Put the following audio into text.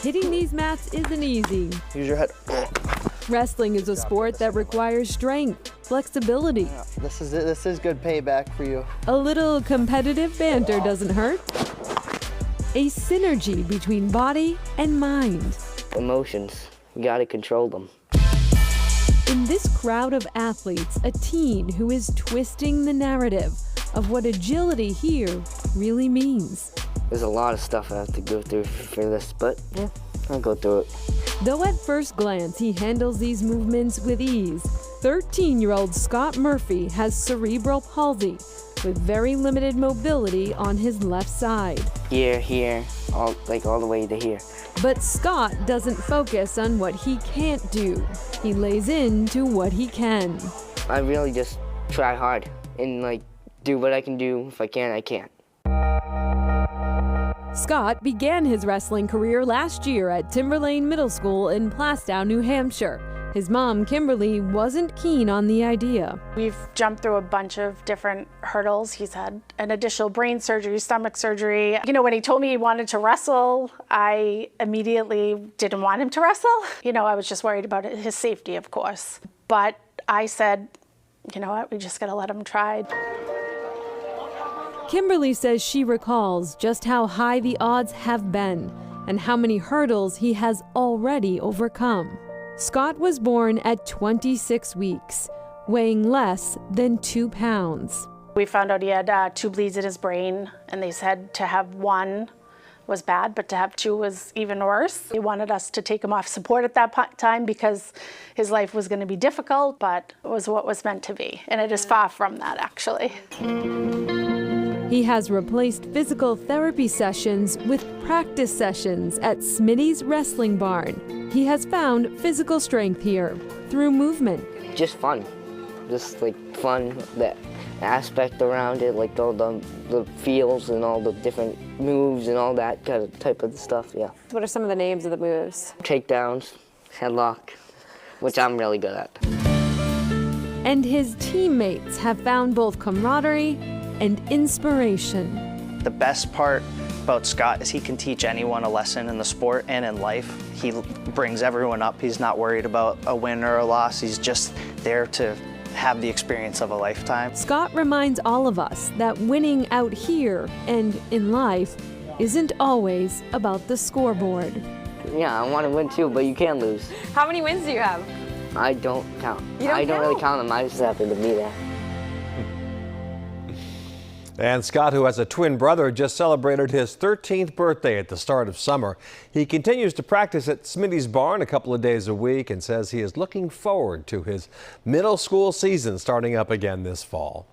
Hitting these mats isn't easy. Use your head. Wrestling is a sport that requires strength, flexibility. Yeah, this is good payback for you. A little competitive banter doesn't hurt. A synergy between body and mind. Emotions, you gotta control them. In this crowd of athletes, a teen who is twisting the narrative of what agility here really means. There's a lot of stuff I have to go through for this, but yeah, I'll go through it. Though at first glance he handles these movements with ease, 13-year-old Scott Murphy has cerebral palsy with very limited mobility on his left side. Here, all the way to here. But Scott doesn't focus on what he can't do. He lays into what he can. I really just try hard and do what I can do. If I can, I can. Scott began his wrestling career last year at Timberlane Middle School in Plastow, New Hampshire. His mom, Kimberly, wasn't keen on the idea. We've jumped through a bunch of different hurdles. He's had an additional brain surgery, stomach surgery. You know, when he told me he wanted to wrestle, I immediately didn't want him to wrestle. You know, I was just worried about his safety, of course. But I said, you know what, we just gotta let him try. Kimberly says she recalls just how high the odds have been and how many hurdles he has already overcome. Scott was born at 26 weeks, weighing less than 2 pounds. We found out he had 2 bleeds in his brain, and they said to have 1 was bad, but to have 2 was even worse. They wanted us to take him off support at that time because his life was going to be difficult, but it was what was meant to be, and it is far from that, actually. He has replaced physical therapy sessions with practice sessions at Smitty's Wrestling Barn. He has found physical strength here through movement. Just fun. Just fun, the aspect around it, all the feels and all the different moves and all that kind of type of stuff, yeah. What are some of the names of the moves? Takedowns, headlock, which I'm really good at. And his teammates have found both camaraderie and inspiration. The best part about Scott is he can teach anyone a lesson in the sport and in life. He brings everyone up. He's not worried about a win or a loss. He's just there to have the experience of a lifetime. Scott reminds all of us that winning out here and in life isn't always about the scoreboard. Yeah, I want to win too, but you can lose. How many wins do you have? I don't count. I don't really count them. I just happen to be there. And Scott, who has a twin brother, just celebrated his 13th birthday at the start of summer. He continues to practice at Smitty's Barn a couple of days a week and says he is looking forward to his middle school season starting up again this fall.